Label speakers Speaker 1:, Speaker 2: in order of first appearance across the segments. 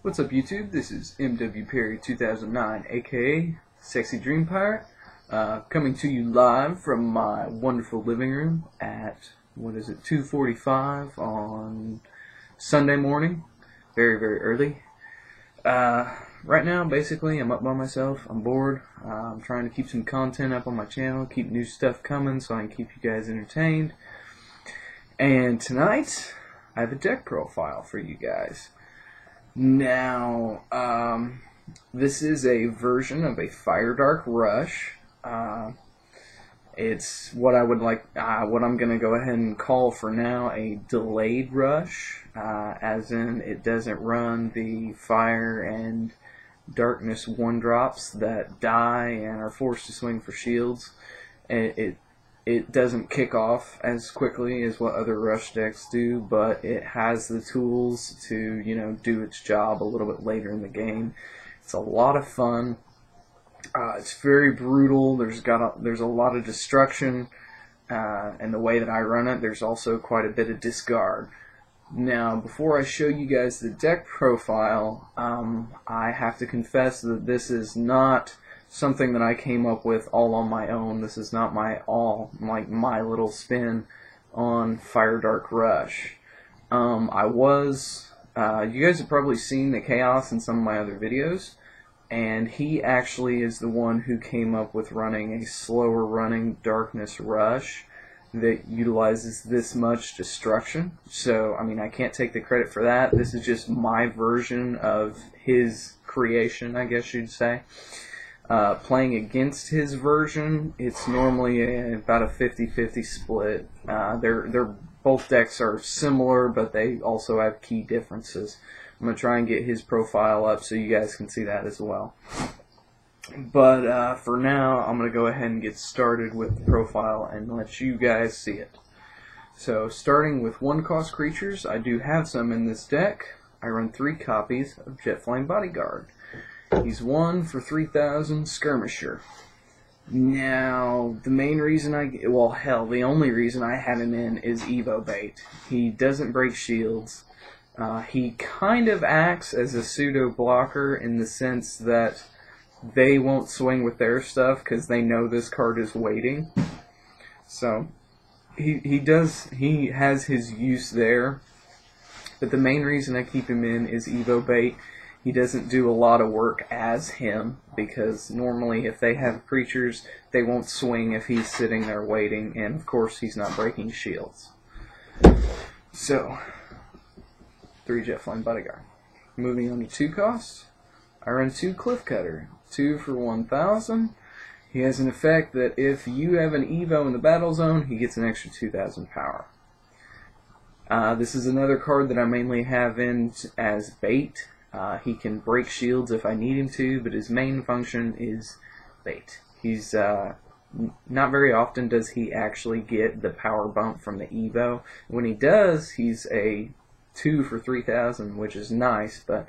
Speaker 1: What's up, YouTube? This is MWPerry 2009, aka SexyDreamPirate, coming to you live from my wonderful living room at, 2:45 on Sunday morning. Very, very early. Right now, basically, I'm up by myself. I'm bored. I'm trying to keep some content up on my channel, keep new stuff coming so I can keep you guys entertained. And tonight, I have a deck profile for you guys. Now, this is a version of a Fire Dark Rush. It's what I would like, what I'm going to go ahead and call for now a delayed rush, as in it doesn't run the fire and darkness 1-drops that die and are forced to swing for shields. It doesn't kick off as quickly as what other rush decks do, but it has the tools to, do its job a little bit later in the game. It's a lot of fun. It's very brutal. There's a lot of destruction, and the way that I run it, there's also quite a bit of discard. Now, before I show you guys the deck profile, I have to confess that this is not something that I came up with all on my own. This is not my little spin on Fire Dark Rush. You guys have probably seen the Khaos in some of my other videos, and he actually is the one who came up with running a slower running Darkness Rush that utilizes this much destruction. So, I can't take the credit for that. This is just my version of his creation, I guess you'd say. Playing against his version, it's normally about a 50-50 split. Both decks are similar, but they also have key differences. I'm going to try and get his profile up so you guys can see that as well. But for now, I'm going to go ahead and get started with the profile and let you guys see it. So, starting with 1-cost creatures, I do have some in this deck. I run 3 copies of Jetflame Bodyguard. He's 1 for 3,000 Skirmisher. Now, the main reason the only reason I have him in is Evo bait. He doesn't break shields. He kind of acts as a pseudo blocker in the sense that they won't swing with their stuff because they know this card is waiting. So, he has his use there. But the main reason I keep him in is Evo bait. He doesn't do a lot of work as him, because normally if they have creatures, they won't swing if he's sitting there waiting, and of course he's not breaking shields. So, 3 Jetflame Bodyguard. Moving on to 2 costs, I run 2 Cliffcutter, 2 for 1,000. He has an effect that if you have an Evo in the battle zone, he gets an extra 2,000 power. This is another card that I mainly have in as bait. He can break shields if I need him to, but his main function is bait. He's not very often does he actually get the power bump from the Evo. When he does, he's a 2 for 3,000, which is nice, but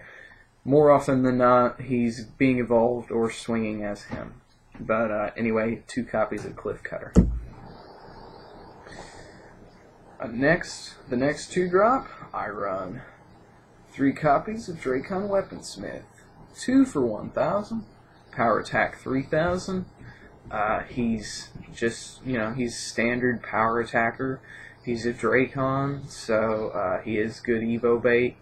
Speaker 1: more often than not, he's being evolved or swinging as him. But anyway, 2 copies of Cliffcutter. The next 2-drop, I run 3 copies of Drakon Weaponsmith, 2 for 1,000, power attack 3,000. He's just, he's standard power attacker. He's a Drakon, so he is good Evo bait.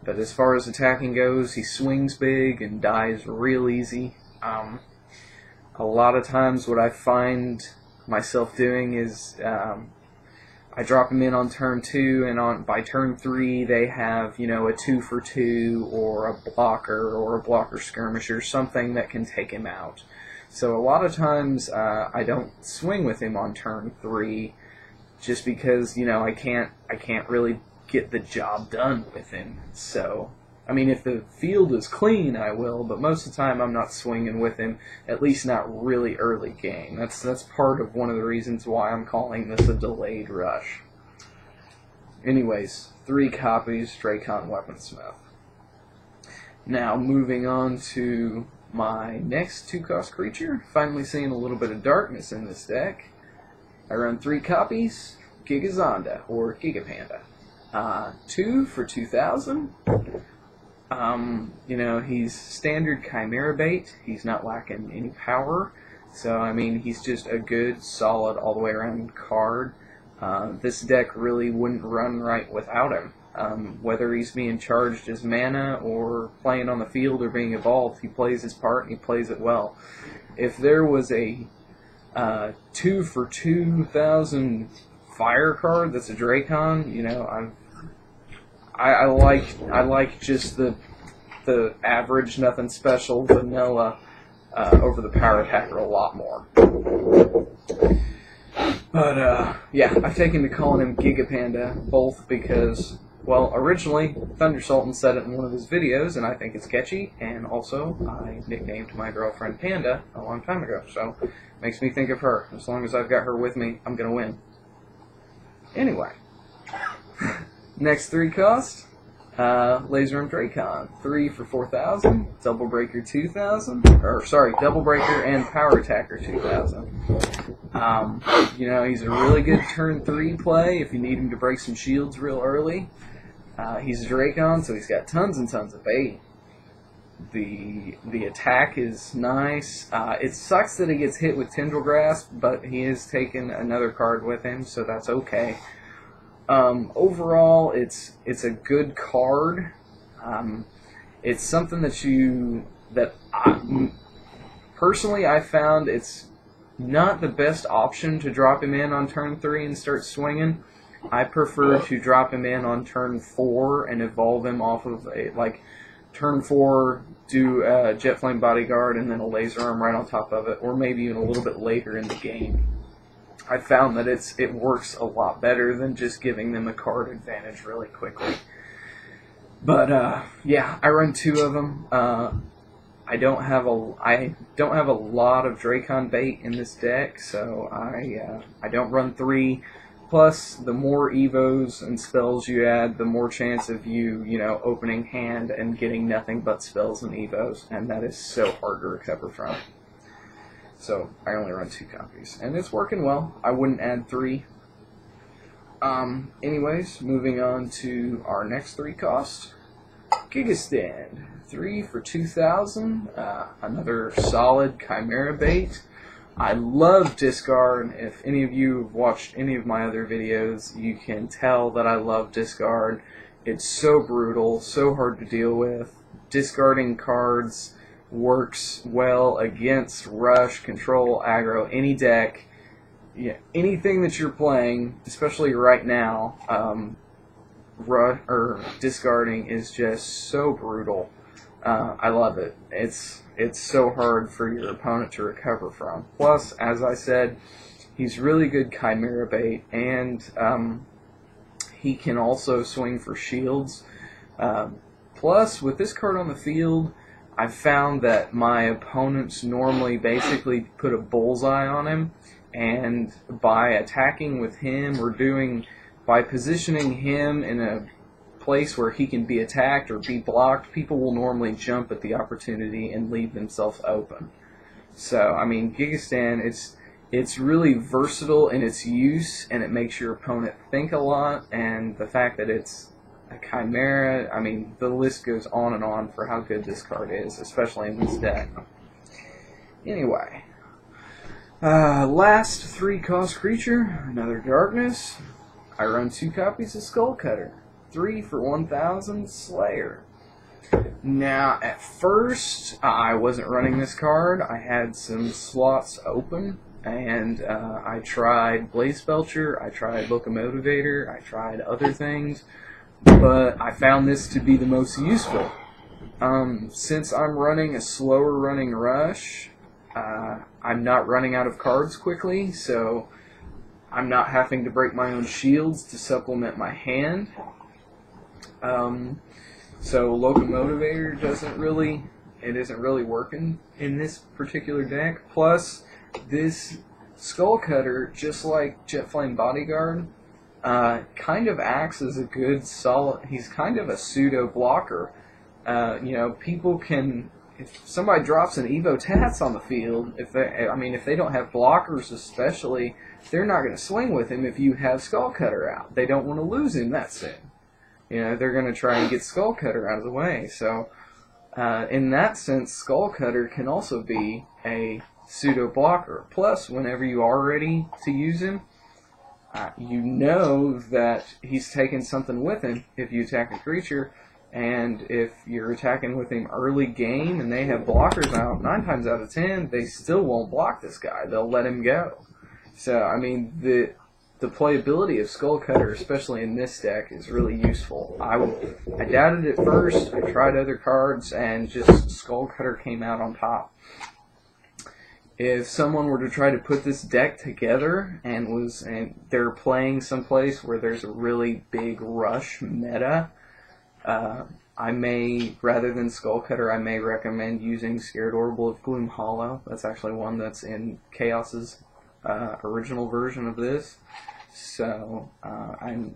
Speaker 1: But as far as attacking goes, he swings big and dies real easy. A lot of times what I find myself doing is I drop them in on turn 2, and by turn 3 they have, a 2 for 2 or a blocker skirmisher, something that can take him out. So a lot of times I don't swing with him on turn 3 just because, I can't really get the job done with him. So, if the field is clean, I will, but most of the time I'm not swinging with him, at least not really early game. That's part of one of the reasons why I'm calling this a delayed rush. Anyways, 3 copies, Drakon Weaponsmith. Now, moving on to my next 2-cost creature, finally seeing a little bit of darkness in this deck. I run 3 copies, Gigazanda, or Giga Panda. 2 for 2,000. You know, he's standard Chimera bait. He's not lacking any power. So, I mean, he's just a good, solid, all the way around card. This deck really wouldn't run right without him. Whether he's being charged as mana or playing on the field or being evolved, he plays his part and he plays it well. If there was a 2 for 2,000 fire card that's a Drakon, you know, I like just the average, nothing special, vanilla over the power attacker a lot more. But yeah, I've taken to calling him Giga Panda, both because, well, originally Thunder Sultan said it in one of his videos, and I think it's catchy, and also I nicknamed my girlfriend Panda a long time ago, so it makes me think of her. As long as I've got her with me, I'm gonna win. Anyway, next 3 cost. Laser and Drakon, 3 for 4,000, Double Breaker 2,000, or sorry, Double Breaker and Power Attacker 2,000. You know, he's a really good turn 3 play if you need him to break some shields real early. He's a Drakon, so he's got tons and tons of bait. The attack is nice. It sucks that he gets hit with Tendril Grasp, but he is taking another card with him, so that's okay. Overall, it's a good card. It's something that personally I found it's not the best option to drop him in on turn 3 and start swinging. I prefer to drop him in on turn 4 and evolve him off of turn 4, do a Jetflame Bodyguard and then a laser arm right on top of it, or maybe even a little bit later in the game. I found that it works a lot better than just giving them a card advantage really quickly. But yeah, I run 2 of them. I don't have a lot of Drakon bait in this deck, so I don't run 3. Plus, the more evos and spells you add, the more chance of you know, opening hand and getting nothing but spells and evos, and that is so hard to recover from. So, I only run 2 copies. And it's working well. I wouldn't add 3. Anyways, moving on to our next 3 cost. Gigastand. 3 for 2,000. Another solid Chimera bait. I love Discard. If any of you have watched any of my other videos, you can tell that I love Discard. It's so brutal, so hard to deal with. Discarding cards works well against rush, control, aggro, any deck. Yeah, anything that you're playing, especially right now, discarding is just so brutal. I love it. It's so hard for your opponent to recover from. Plus, as I said, he's really good Chimera bait, and he can also swing for shields. Plus, with this card on the field, I've found that my opponents normally basically put a bullseye on him, and by attacking with him or by positioning him in a place where he can be attacked or be blocked, people will normally jump at the opportunity and leave themselves open. So, I mean, Gigastan, it's really versatile in its use, and it makes your opponent think a lot, and the fact that it's a Chimera, I mean, the list goes on and on for how good this card is, especially in this deck. Anyway, last 3 cost creature, another Darkness. I run 2 copies of Skullcutter. 3 for 1,000 Slayer. Now, at first, I wasn't running this card. I had some slots open, and I tried Blaze Belcher, I tried Locomotivator, I tried other things, but I found this to be the most useful. Since I'm running a slower running rush, I'm not running out of cards quickly, so I'm not having to break my own shields to supplement my hand. So Locomotivator isn't really working in this particular deck. Plus, this Skullcutter, just like Jetflame Bodyguard, kind of acts as a good solid. He's kind of a pseudo blocker. You know, people can, if somebody drops an Evo Tats on the field, if they don't have blockers especially, they're not going to swing with him if you have Skullcutter out. They don't want to lose him that soon. You know, they're going to try and get Skullcutter out of the way. So, in that sense, Skullcutter can also be a pseudo-blocker. Plus, whenever you are ready to use him, you know that he's taking something with him if you attack a creature, and if you're attacking with him early game and they have blockers out, 9 times out of 10, they still won't block this guy. They'll let him go. So, I mean, the playability of Skullcutter, especially in this deck, is really useful. I doubted it first, I tried other cards, and just Skullcutter came out on top. If someone were to try to put this deck together and they're playing someplace where there's a really big rush meta, I may, rather than Skullcutter, I may recommend using Scaradorable of Gloom Hollow. That's actually one that's in Khaos's original version of this. So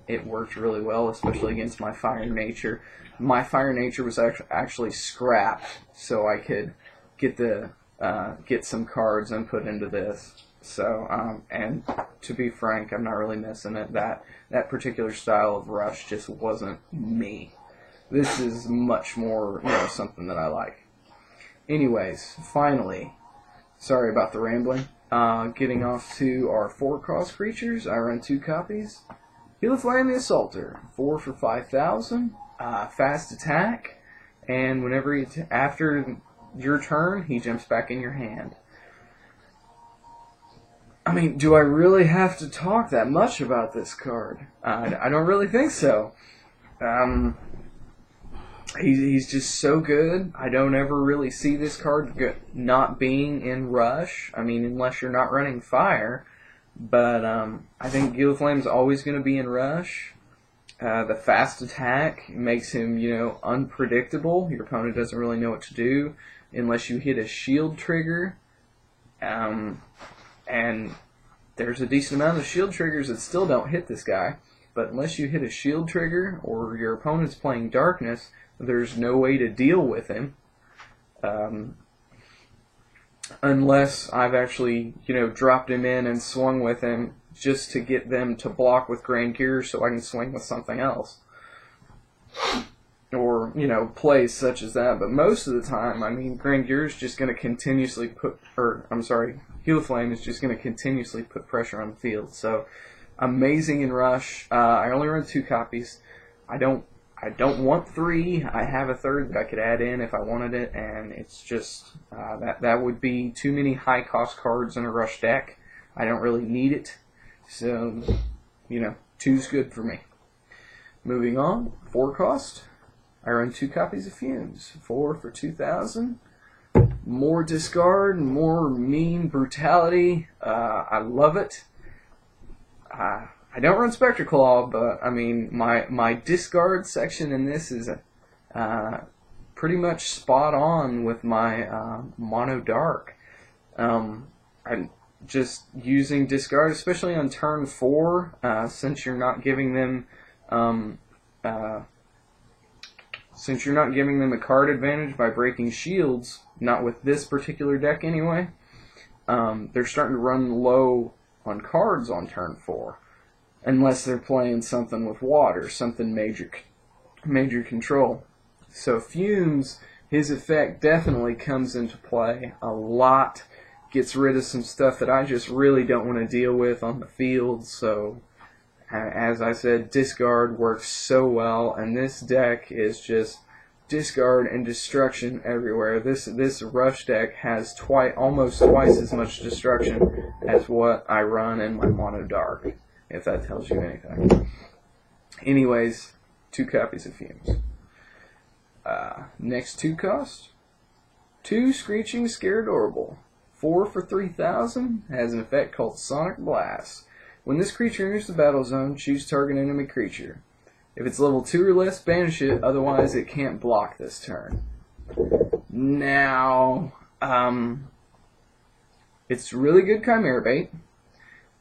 Speaker 1: it worked really well, especially against my Fire Nature. My Fire Nature was actually scrapped, so I could get some cards and put into this. So and to be frank, I'm not really missing it. That particular style of rush just wasn't me. This is much more, something that I like. Anyways, finally, sorry about the rambling. Getting off to our 4-cost creatures, I run 2 copies. Gilaflame the Assaulter, 4 for 5,000, fast attack, and whenever after your turn, he jumps back in your hand. I mean, do I really have to talk that much about this card? I don't really think so. He's just so good. I don't ever really see this card not being in Rush. I mean, unless you're not running Fire. But I think Gilaflame's always going to be in Rush. The fast attack makes him, unpredictable. Your opponent doesn't really know what to do unless you hit a shield trigger. And there's a decent amount of shield triggers that still don't hit this guy. But unless you hit a shield trigger or your opponent's playing Darkness, there's no way to deal with him. Unless I've actually, dropped him in and swung with him just to get them to block with Grand Gear so I can swing with something else. Or, plays such as that. But most of the time, I mean, Grand Gear is just going to continuously Gilaflame is just going to continuously put pressure on the field. So, amazing in Rush. I only run 2 copies. I don't want 3. I have a 3rd that I could add in if I wanted it, and it's just that would be too many high-cost cards in a Rush deck. I don't really need it, so 2's good for me. Moving on, 4-cost. I run 2 copies of Fumes, 4 for 2,000. More discard, more mean brutality. I love it. I don't run Spectre Claw, but I mean my discard section in this is pretty much spot on with my mono dark. I'm just using discard, especially on turn 4, since you're not giving them a card advantage by breaking shields. Not with this particular deck anyway. They're starting to run low on cards on turn 4. Unless they're playing something with water, something major control. So Fumes, his effect definitely comes into play a lot. Gets rid of some stuff that I just really don't want to deal with on the field. So, as I said, discard works so well, and this deck is just discard and destruction everywhere. This Rush deck has almost twice as much destruction as what I run in my mono dark, if that tells you anything. Anyways, 2 copies of Fumes. Next 2 cost. 2 Screeching Scaradorable. 4 for 3,000. Has an effect called Sonic Blast. When this creature enters the battle zone, choose target enemy creature. If it's level 2 or less, banish it, otherwise it can't block this turn. Now, it's really good Chimera Bait.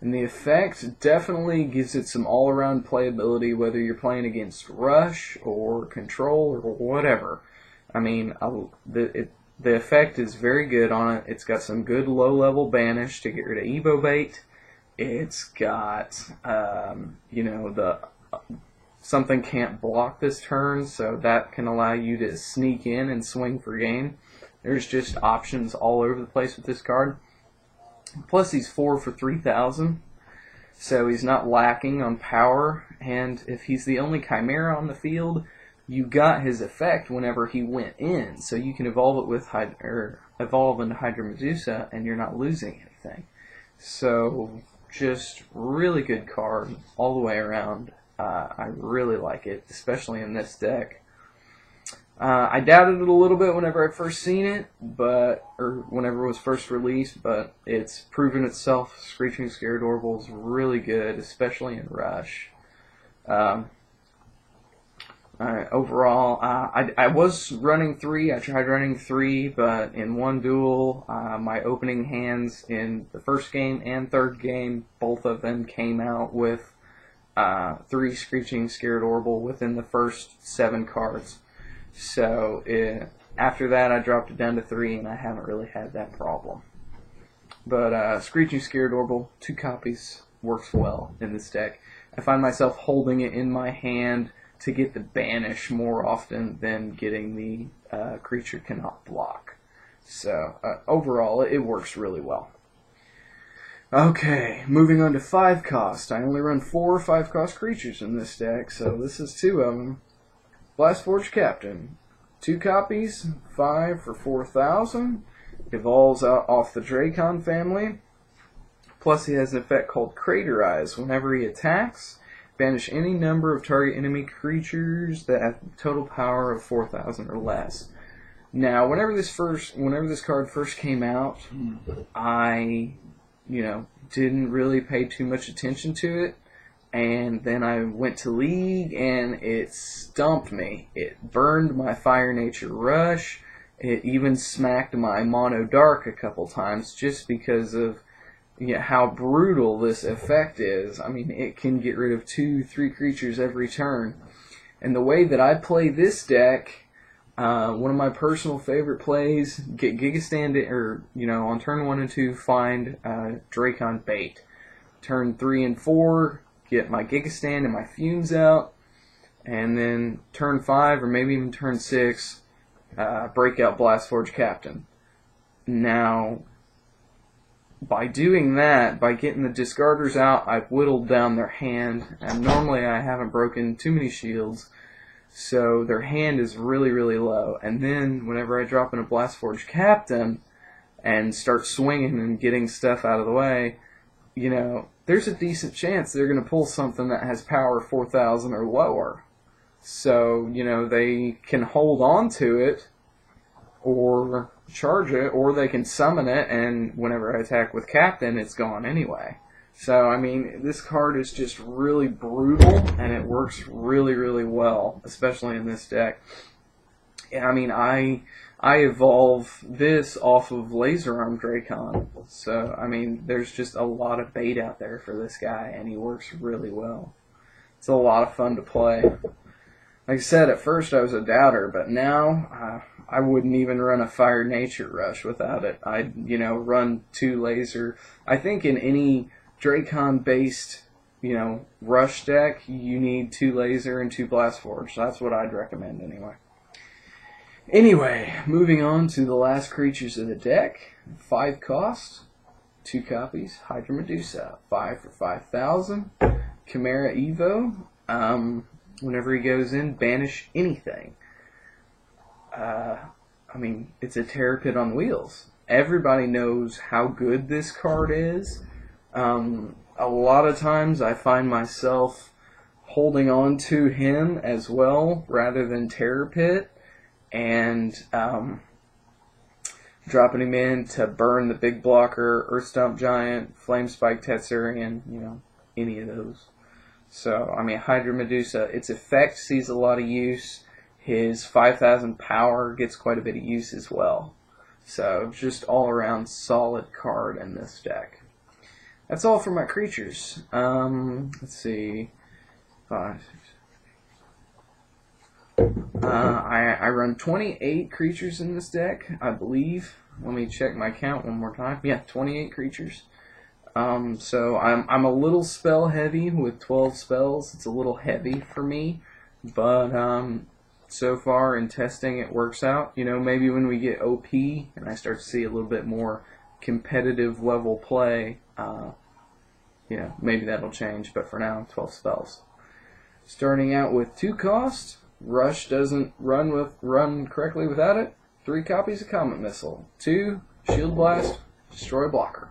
Speaker 1: And the effect definitely gives it some all-around playability, whether you're playing against Rush or Control or whatever. I mean, the effect is very good on it. It's got some good low-level banish to get rid of Evo Bait. It's got, something can't block this turn, so that can allow you to sneak in and swing for game. There's just options all over the place with this card. Plus he's 4 for 3,000, so he's not lacking on power, and if he's the only Chimera on the field, you got his effect whenever he went in, so you can evolve it with evolve into Hydra Medusa, and you're not losing anything. So just really good card all the way around. I really like it, especially in this deck. I doubted it a little bit whenever I first seen it, or whenever it was first released, but it's proven itself. Screeching Scaradorable is really good, especially in Rush. Overall, I was running 3. I tried running 3, but in one duel, my opening hands in the first game and third game, both of them came out with 3 Screeching Scaradorable within the first 7 cards. So after that, I dropped it down to 3, and I haven't really had that problem. But Screeching Scaradorable, 2 copies, works well in this deck. I find myself holding it in my hand to get the banish more often than getting the creature cannot block. So overall, it works really well. Okay, moving on to 5 cost. I only run 4 5-cost creatures in this deck, so this is 2 of them. Blastforge Captain, 2 copies, 5 for 4,000. Evolves out off the Drakon family. Plus he has an effect called Craterize. Whenever he attacks, banish any number of target enemy creatures that have total power of 4,000 or less. Now, whenever this card first came out, I, didn't really pay too much attention to it. And then I went to League, and it stumped me. It burned my Fire Nature Rush. It even smacked my Mono Dark a couple times just because of how brutal this effect is. I mean, it can get rid of 2-3 creatures every turn. And the way that I play this deck, one of my personal favorite plays, get Gigastand, on turn 1 and 2, find Drakon Bait. Turn 3 and 4, get my Gigastand and my Fumes out, and then turn 5 or maybe even turn 6, break out Blastforge Captain. Now, by doing that, by getting the discarders out, I've whittled down their hand, and normally I haven't broken too many shields, so their hand is really, really low. And then, whenever I drop in a Blastforge Captain and start swinging and getting stuff out of the way, there's a decent chance they're going to pull something that has power 4,000 or lower. So, they can hold on to it, or charge it, or they can summon it, and whenever I attack with Captain, it's gone anyway. So, I mean, this card is just really brutal, and it works really, really well, especially in this deck. I mean, I evolve this off of Laser Arm Drakon, so, I mean, there's just a lot of bait out there for this guy, and he works really well. It's a lot of fun to play. Like I said, at first I was a doubter, but now I wouldn't even run a Fire Nature Rush without it. I'd, run 2 laser. I think in any Drakon-based, rush deck, you need 2 laser and 2 Blastforge. That's what I'd recommend anyway. Anyway, moving on to the last creatures of the deck. 5 cost, 2 copies, Hydra Medusa, 5 for 5,000. Chimera Evo. Whenever he goes in, banish anything. I mean, it's a terror pit on wheels. Everybody knows how good this card is. A lot of times I find myself holding on to him as well, rather than terror pit, and dropping him in to burn the big blocker, Earth Stomp Giant, Flame Spike Tetsurian, any of those. So, I mean, Hydra Medusa, its effect sees a lot of use. His 5,000 power gets quite a bit of use as well. So, just all around solid card in this deck. That's all for my creatures. Let's see. 5, 6. I run 28 creatures in this deck, I believe. Let me check my count one more time. Yeah, 28 creatures. So I'm a little spell heavy with 12 spells. It's a little heavy for me, but so far in testing it works out. You know, maybe when we get OP and I start to see a little bit more competitive level play, you know, maybe that'll change. But for now, 12 spells. Starting out with 2 cost. Rush doesn't run correctly without it. 3 copies of Comet Missile. 2 Shield Blast. Destroy blocker.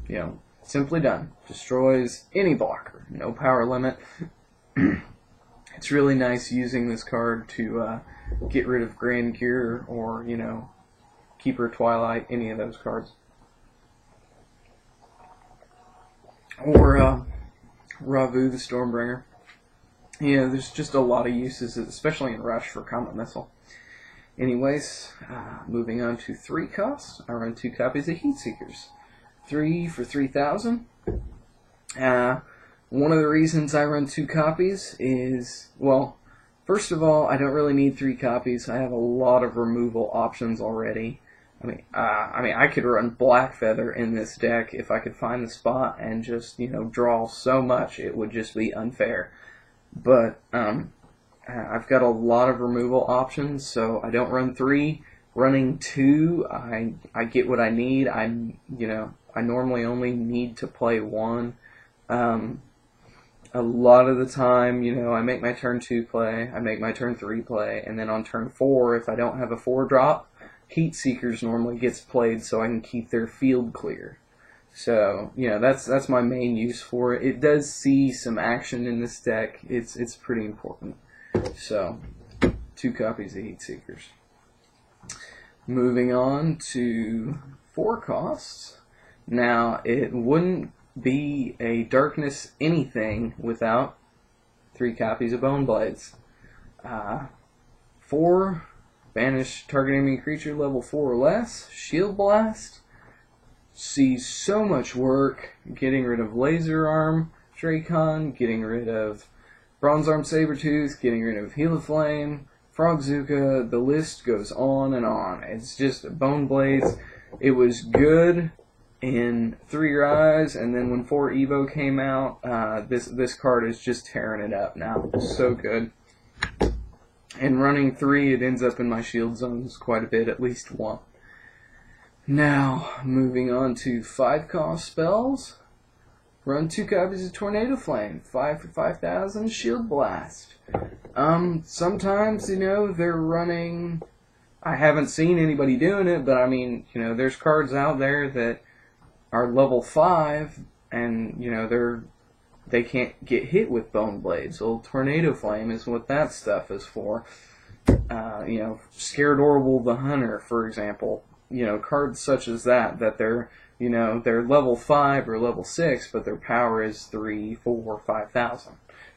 Speaker 1: You know, simply done. Destroys any blocker. No power limit. It's really nice using this card to get rid of Grand Cure or, you know, Keeper Twilight, any of those cards. Or Ravu the Stormbringer. You know, there's just a lot of uses, especially in Rush, for Comet Missile. Anyways, moving on to 3 costs. I run 2 copies of Heatseekers. 3 for 3,000. One of the reasons I run 2 copies is, well, first of all, I don't really need 3 copies. I have a lot of removal options already. I mean, I could run Black Feather in this deck if I could find the spot and just, you know, draw so much. It would just be unfair. But I've got a lot of removal options, so I don't run 3. Running 2, I get what I need. You know, I normally only need to play 1. A lot of the time, you know, I make my turn 2 play, I make my turn 3 play, and then on turn 4, if I don't have a 4-drop, Heatseekers normally gets played so I can keep their field clear. So, you know, that's my main use for it. It does see some action in this deck. It's pretty important. So, 2 copies of Heatseekers. Moving on to 4 costs. Now, it wouldn't be a Darkness anything without 3 copies of Bone Blades. 4, banish target enemy creature level 4 or less. Shield Blast. Sees so much work getting rid of Laser Arm Drakon, getting rid of Bronze Arm Sabertooth, getting rid of Gilaflame, Frogzuka. The list goes on and on. It's just Bone Blades. It was good in 3 Rise, and then when 4 Evo came out, this card is just tearing it up now. It's so good. And running 3, it ends up in my shield zones quite a bit, at least 1. Now, moving on to 5 cost spells. Run 2 copies of Tornado Flame, 5 for 5,000, Shield Blast. Sometimes, you know, they're running, I haven't seen anybody doing it, but I mean, you know, there's cards out there that are level 5, and, you know, they can't get hit with Bone Blades. Well, Tornado Flame is what that stuff is for. You know, Scaradorable the Hunter, for example. You know, cards such as that they're, you know, they're level 5 or level 6, but their power is 3, 4, 5,000.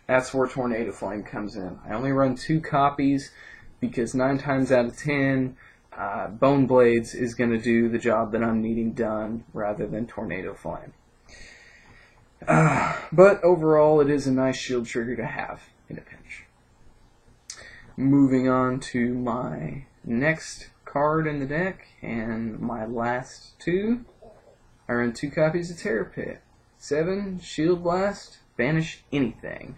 Speaker 1: That's where Tornado Flame comes in. I only run 2 copies because 9 times out of 10, Bone Blades is going to do the job that I'm needing done rather than Tornado Flame. But overall, it is a nice shield trigger to have in a pinch. Moving on to my next card in the deck, and my last 2. I run 2 copies of Terror Pit. 7, Shield Blast, banish anything.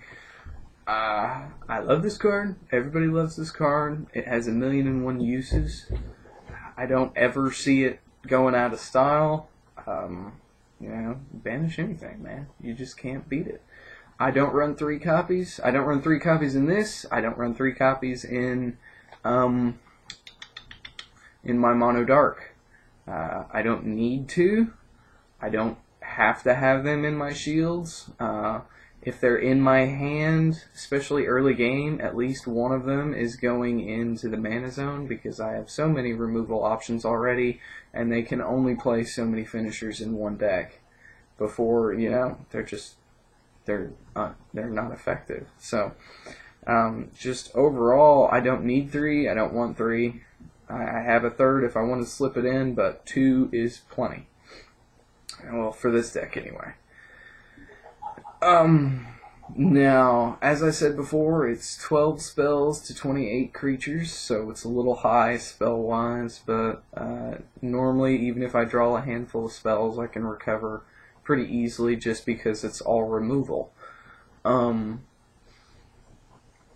Speaker 1: I love this card. Everybody loves this card. It has 1,000,001 uses. I don't ever see it going out of style. You know, banish anything, man. You just can't beat it. I don't run 3 copies. I don't run 3 copies in this. I don't run 3 copies in my Mono Dark. I don't need to. I don't have to have them in my shields. If they're in my hand, especially early game, at least one of them is going into the mana zone because I have so many removal options already, and they can only play so many finishers in one deck before, you know, they're not effective. So just overall, I don't need 3. I don't want 3. I have a 3rd if I want to slip it in, but 2 is plenty. Well, for this deck anyway. Now, as I said before, it's 12 spells to 28 creatures, so it's a little high spell-wise, but normally, even if I draw a handful of spells, I can recover pretty easily just because it's all removal.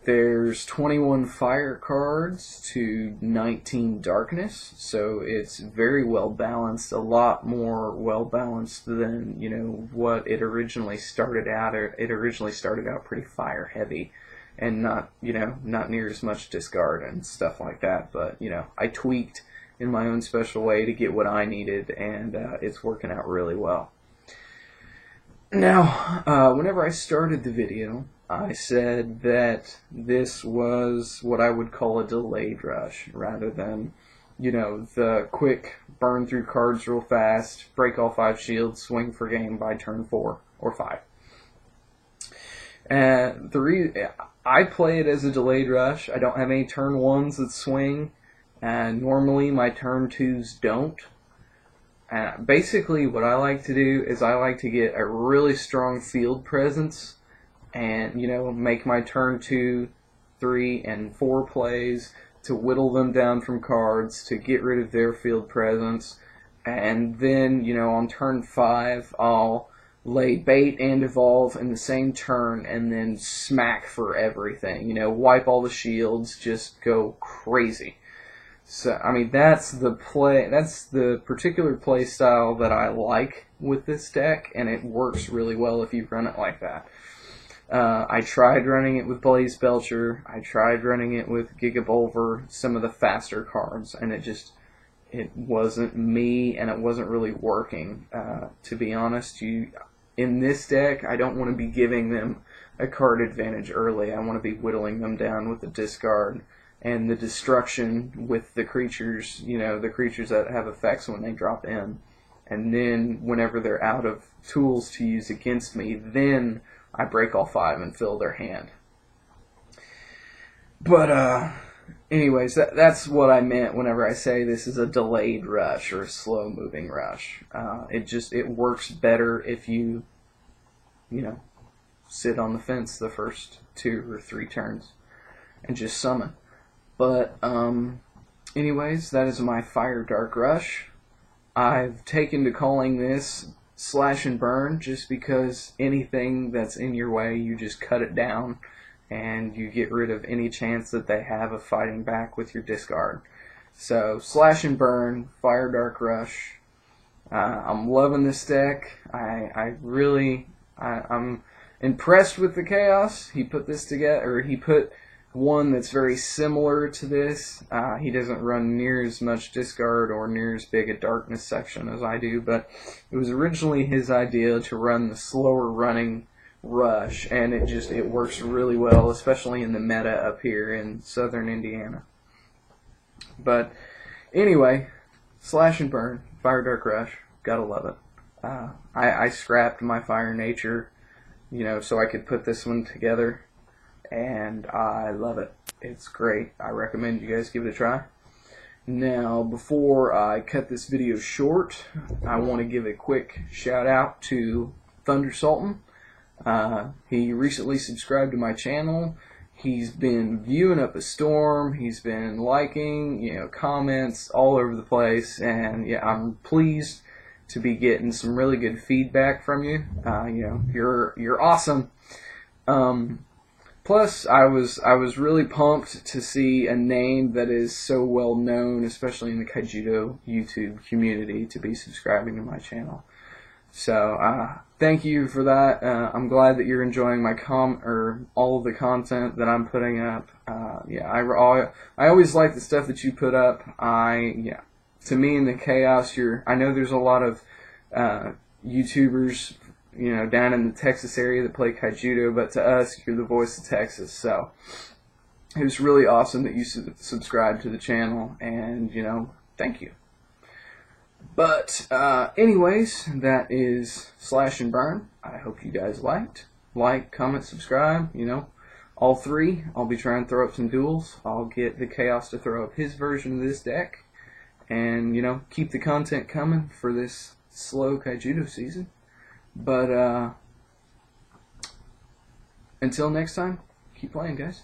Speaker 1: There's 21 fire cards to 19 darkness, so it's very well balanced, a lot more well balanced than, you know, what it originally started out. It originally started out pretty fire heavy and not, you know, not near as much discard and stuff like that, but, you know, I tweaked in my own special way to get what I needed, and it's working out really well. Now, whenever I started the video, I said that this was what I would call a delayed rush, rather than, you know, the quick burn through cards real fast, break all 5 shields, swing for game by turn 4 or 5. I play it as a delayed rush. I don't have any turn 1s that swing, and normally my turn 2s don't. Basically, what I like to do is I like to get a really strong field presence and, you know, make my turn 2, 3, and 4 plays to whittle them down from cards to get rid of their field presence. And then, you know, on turn 5, I'll lay bait and evolve in the same turn and then smack for everything. You know, wipe all the shields, just go crazy. So, I mean, that's the particular play style that I like with this deck, and it works really well if you run it like that. I tried running it with Blaze Belcher, I tried running it with Giga, some of the faster cards, and it wasn't me, and it wasn't really working. To be honest, in this deck, I don't want to be giving them a card advantage early. I want to be whittling them down with the discard and the destruction with the creatures, you know, the creatures that have effects when they drop in. And then, whenever they're out of tools to use against me, then I break all 5 and fill their hand. But, anyways, that's what I meant whenever I say this is a delayed rush or a slow-moving rush. It works better if you know, sit on the fence the first 2 or 3 turns and just summon. But, anyways, that is my Fire Dark Rush. I've taken to calling this Slash and Burn just because anything that's in your way, you just cut it down and you get rid of any chance that they have of fighting back with your discard. So, Slash and Burn, Fire Dark Rush. I'm loving this deck. I'm impressed with the Khaos. He put this together, or he put one that's very similar to this. He doesn't run near as much discard or near as big a darkness section as I do, but it was originally his idea to run the slower running rush, and it works really well, especially in the meta up here in southern Indiana. But anyway, Slash and Burn, Fire Dark Rush, gotta love it. I scrapped my Fire Nature, you know, so I could put this one together, and I love it. It's great. I recommend you guys give it a try. Now, before I cut this video short, I want to give a quick shout out to Thunder Sultan. He recently subscribed to my channel. He's been viewing up a storm. He's been liking, you know, comments all over the place, and yeah, I'm pleased to be getting some really good feedback from you. You know, you're awesome. Plus, I was really pumped to see a name that is so well known, especially in the Kaijudo YouTube community, to be subscribing to my channel. So, thank you for that. I'm glad that you're enjoying my all of the content that I'm putting up. Yeah, I always like the stuff that you put up. To me in the Khaos, I know there's a lot of YouTubers, you know, down in the Texas area that play Kaijudo, but to us, you're the voice of Texas. So it was really awesome that you subscribed to the channel, and, you know, thank you. But anyways, that is Slash and Burn. I hope you guys liked. Like, comment, subscribe, you know, all 3. I'll be trying to throw up some duels. I'll get the Khaos to throw up his version of this deck, and, you know, keep the content coming for this slow Kaijudo season. But until next time, keep playing, guys.